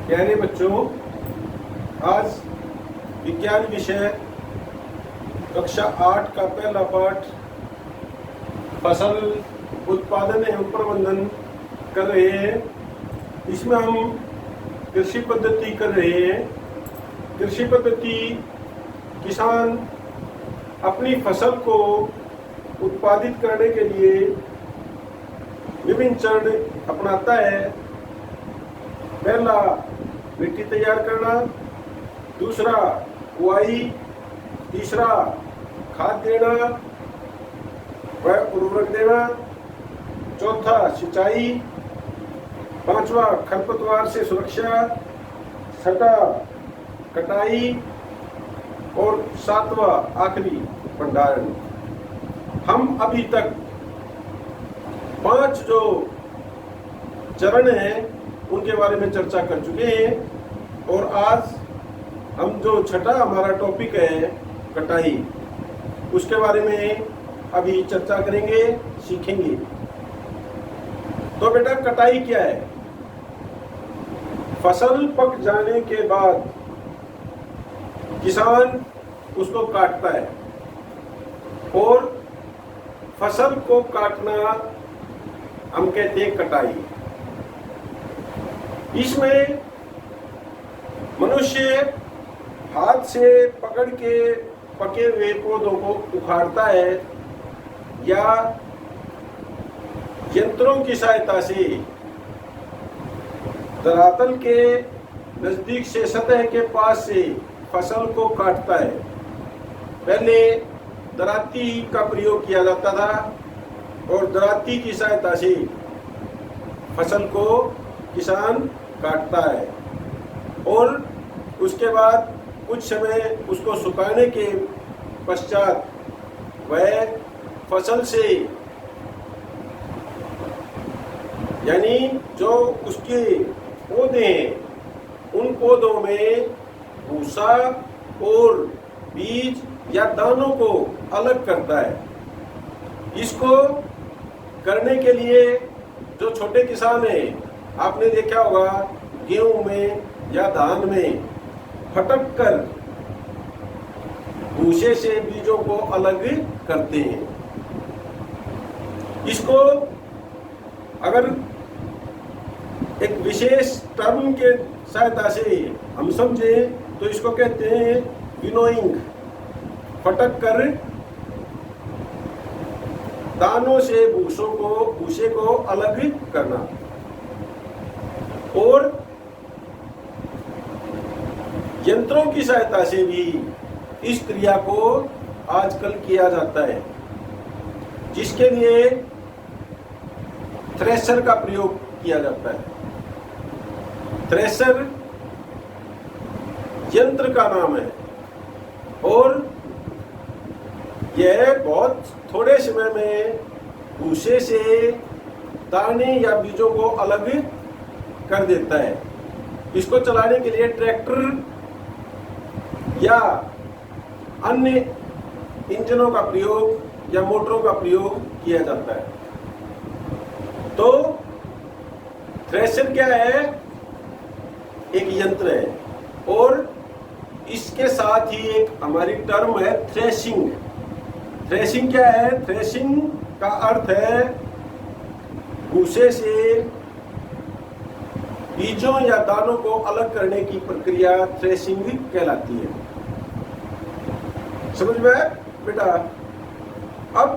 प्यारे बच्चों, आज विज्ञान विषय कक्षा 8 का पहला पाठ फसल उत्पादन एवं प्रबंधन कर रहे हैं। इसमें हम कृषि पद्धति कर रहे हैं। कृषि पद्धति किसान अपनी फसल को उत्पादित करने के लिए विभिन्न चरण अपनाता है। पहला मिट्टी तैयार करना, दूसरा बुआई, तीसरा खाद देना व उर्वरक देना, चौथा सिंचाई, पांचवा खरपतवार से सुरक्षा, छठा कटाई और सातवां आखिरी भंडारण। हम अभी तक 5 जो चरण हैं उनके बारे में चर्चा कर चुके हैं और आज हम जो छठा हमारा टॉपिक है कटाई, उसके बारे में अभी चर्चा करेंगे, सीखेंगे। तो बेटा, कटाई क्या है? फसल पक जाने के बाद किसान उसको काटता है और फसल को काटना हम कहते हैं कटाई। इसमें मनुष्य हाथ से पकड़ के पके हुए पौधों को उखाड़ता है या यंत्रों की सहायता से धरातल के नजदीक से सतह के पास से फसल को काटता है। पहले दराती का प्रयोग किया जाता था और दराती की सहायता से फसल को किसान काटता है और उसके बाद कुछ समय उसको सुखाने के पश्चात वह फसल से, यानी जो उसके पौधे हैं उन पौधों में भूसा और बीज या दानों को अलग करता है। इसको करने के लिए जो छोटे किसान हैं, आपने देखा होगा गेहूं में या धान में फटक कर भूसे से बीजों को अलग करते हैं। इसको अगर एक विशेष टर्म के सहायता से हम समझे तो इसको कहते हैं विनोइंग। फटक कर दानों से भूसे को अलग करना। और यंत्रों की सहायता से भी इस क्रिया को आजकल किया जाता है, जिसके लिए थ्रेशर का प्रयोग किया जाता है। थ्रेशर यंत्र का नाम है और यह बहुत थोड़े समय में भूसे से दाने या बीजों को अलग कर देता है। इसको चलाने के लिए ट्रैक्टर या अन्य इंजनों का प्रयोग या मोटरों का प्रयोग किया जाता है। तो थ्रेशर क्या है? एक यंत्र है और इसके साथ ही एक हमारी टर्म है थ्रेशिंग। थ्रेशिंग क्या है? थ्रेशिंग का अर्थ है भूसे से बीजों या दानों को अलग करने की प्रक्रिया थ्रेशिंग कहलाती है। समझ में आया बेटा? अब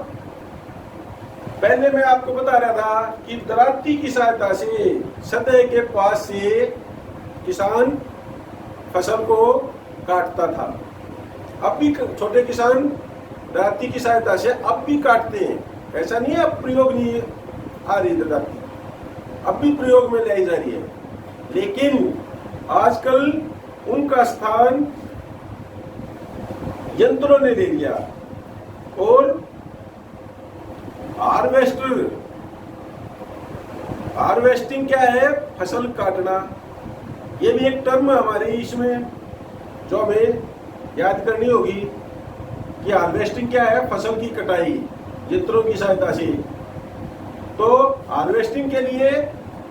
पहले मैं आपको बता रहा था कि दराती की सहायता से सतह के पास से किसान फसल को काटता था। अब भी छोटे किसान दराती की सहायता से अब भी काटते हैं। ऐसा नहीं है अब प्रयोग नहीं आ रही दराती, अब भी प्रयोग में लाई जा रही है, लेकिन आजकल उनका स्थान यंत्रों ने ले लिया। और हार्वेस्टिंग क्या है? फसल काटना। ये भी एक टर्म है हमारी इसमें जो हमें याद करनी होगी कि हार्वेस्टिंग क्या है? फसल की कटाई यंत्रों की सहायता से। तो हार्वेस्टिंग के लिए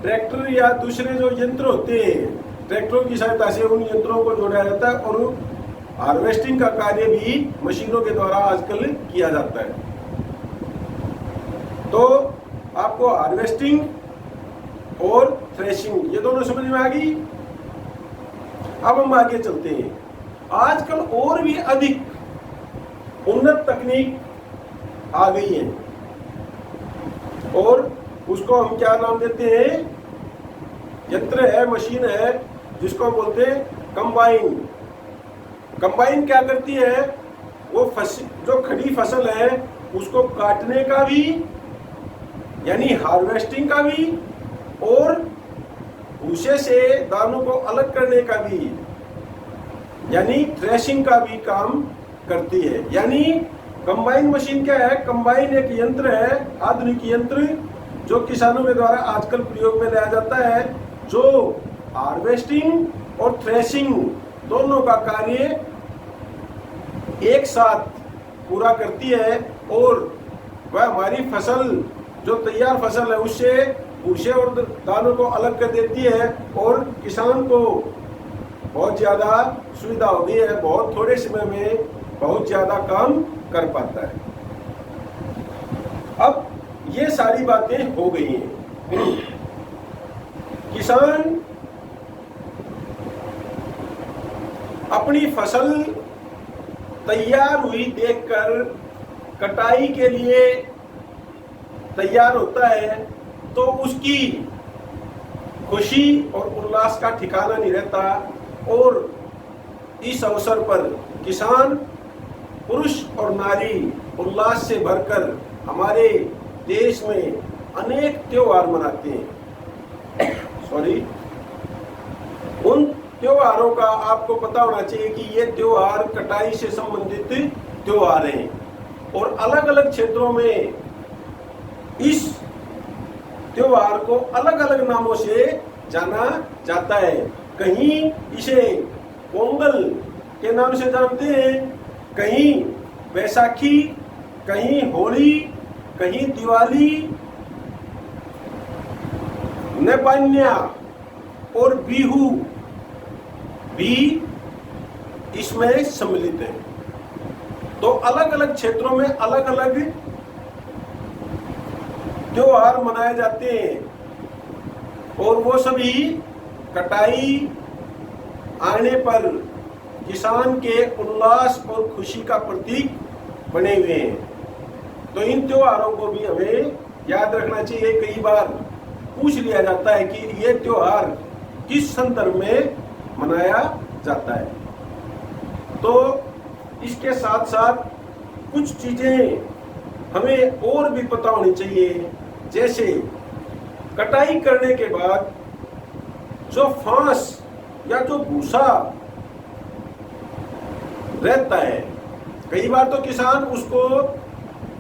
ट्रैक्टर या दूसरे जो यंत्र होते हैं ट्रैक्टरों की सहायता से उन यंत्रों को जोड़ा जाता है और हार्वेस्टिंग का कार्य भी मशीनों के द्वारा आजकल किया जाता है। तो आपको हार्वेस्टिंग और थ्रेशिंग ये दोनों समझ में आ गई। अब हम आगे चलते हैं। आजकल और भी अधिक उन्नत तकनीक आ गई है और उसको हम क्या नाम देते हैं, यंत्र है, मशीन है, जिसको हम बोलते हैं कंबाइन। कंबाइन क्या करती है, वो जो खड़ी फसल है उसको काटने का भी यानी हार्वेस्टिंग का भी और भूसे से दानों को अलग करने का भी यानी थ्रेशिंग का भी काम करती है। यानी कंबाइन मशीन क्या है, कंबाइन एक यंत्र है, आधुनिक यंत्र जो किसानों के द्वारा आजकल प्रयोग में लाया जाता है, जो हार्वेस्टिंग और थ्रेशिंग दोनों का कार्य एक साथ पूरा करती है और वह हमारी फसल जो तैयार फसल है उससे भूसे और दानों को अलग कर देती है और किसान को बहुत ज्यादा सुविधा हो गई है, बहुत थोड़े समय में बहुत ज्यादा काम कर पाता है। अब ये सारी बातें हो गई हैं। किसान अपनी फसल तैयार हुई देखकर कटाई के लिए तैयार होता है तो उसकी खुशी और उल्लास का ठिकाना नहीं रहता और इस अवसर पर किसान पुरुष और नारी उल्लास से भरकर हमारे देश में अनेक त्योहार मनाते हैं। उन त्योहारों का आपको पता होना चाहिए कि ये त्योहार कटाई से संबंधित त्योहार हैं और अलग अलग क्षेत्रों में इस त्योहार को अलग अलग नामों से जाना जाता है। कहीं इसे पोंगल के नाम से जानते हैं, कहीं बैसाखी, कहीं होली, कहीं दिवाली, नेपान्या और बिहू भी इसमें सम्मिलित है। तो अलग अलग क्षेत्रों में अलग अलग त्योहार मनाए जाते हैं और वो सभी कटाई आने पर किसान के उल्लास और खुशी का प्रतीक बने हुए हैं। तो इन त्योहारों को भी हमें याद रखना चाहिए। कई बार पूछ लिया जाता है कि ये त्योहार किस संदर्भ में मनाया जाता है। तो इसके साथ साथ कुछ चीजें हमें और भी पता होनी चाहिए, जैसे कटाई करने के बाद जो फांस या जो भूसा रहता है, कई बार तो किसान उसको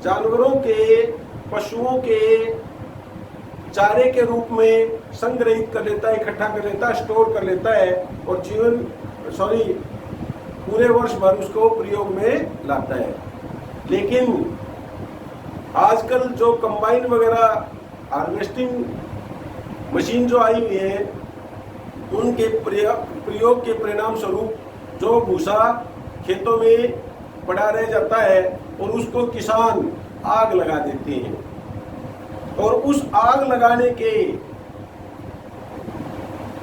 जानवरों के, पशुओं के चारे के रूप में संग्रहित कर लेता है, इकट्ठा कर लेता है, स्टोर कर लेता है और पूरे वर्ष भर उसको प्रयोग में लाता है। लेकिन आजकल जो कंबाइन वगैरह हार्वेस्टिंग मशीन जो आई हुई है, उनके प्रयोग के परिणाम स्वरूप जो भूसा खेतों में पड़ा रह जाता है और उसको किसान आग लगा देते हैं और उस आग लगाने के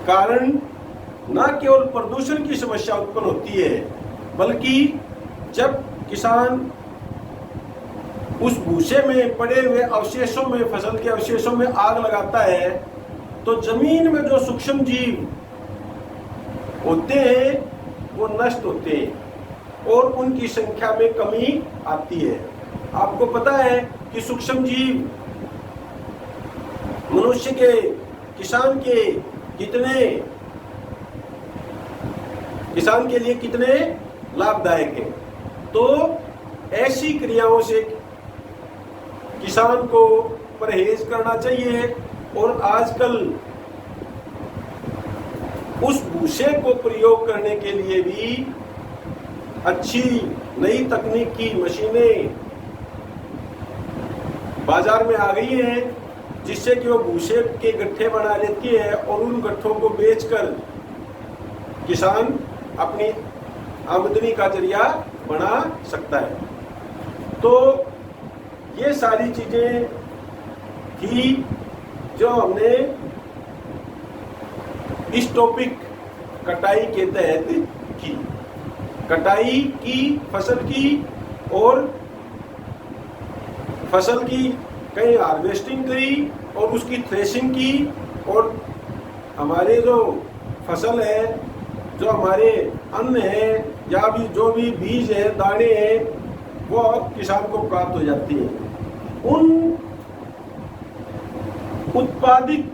कारण न केवल प्रदूषण की समस्या उत्पन्न होती है, बल्कि जब किसान उस भूसे में पड़े हुए अवशेषों में, फसल के अवशेषों में आग लगाता है तो जमीन में जो सूक्ष्म जीव होते हैं वो नष्ट होते हैं और उनकी संख्या में कमी आती है। आपको पता है कि सूक्ष्म जीव मनुष्य के, किसान के लिए कितने लाभदायक है। तो ऐसी क्रियाओं से किसान को परहेज करना चाहिए और आजकल उस भूसे को प्रयोग करने के लिए भी अच्छी नई तकनीक की मशीनें बाजार में आ गई हैं, जिससे कि वो भूसे के गट्ठे बना लेती है और उन गट्ठों को बेचकर किसान अपनी आमदनी का जरिया बना सकता है। तो ये सारी चीजें थी जो हमने इस टॉपिक कटाई के तहत की। कटाई की फसल की और फसल की कहीं हार्वेस्टिंग करी और उसकी थ्रेशिंग की, और हमारे जो फसल है, जो हमारे अन्न है या भी जो भी बीज है, दाने हैं, वो किसान को प्राप्त हो जाती है। उन उत्पादित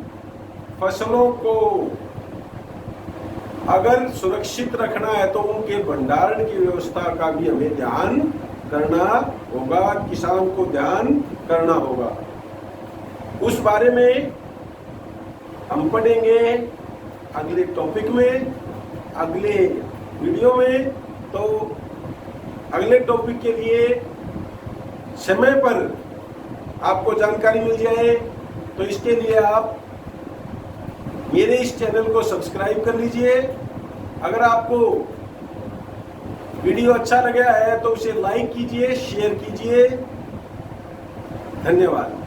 फसलों को अगर सुरक्षित रखना है तो उनके भंडारण की व्यवस्था का भी हमें ध्यान करना होगा, किसान को ध्यान करना होगा। उस बारे में हम पढ़ेंगे अगले टॉपिक में, अगले वीडियो में। तो अगले टॉपिक के लिए समय पर आपको जानकारी मिल जाए तो इसके लिए आप मेरे इस चैनल को सब्सक्राइब कर लीजिए। अगर आपको वीडियो अच्छा लगा है तो उसे लाइक कीजिए, शेयर कीजिए। धन्यवाद।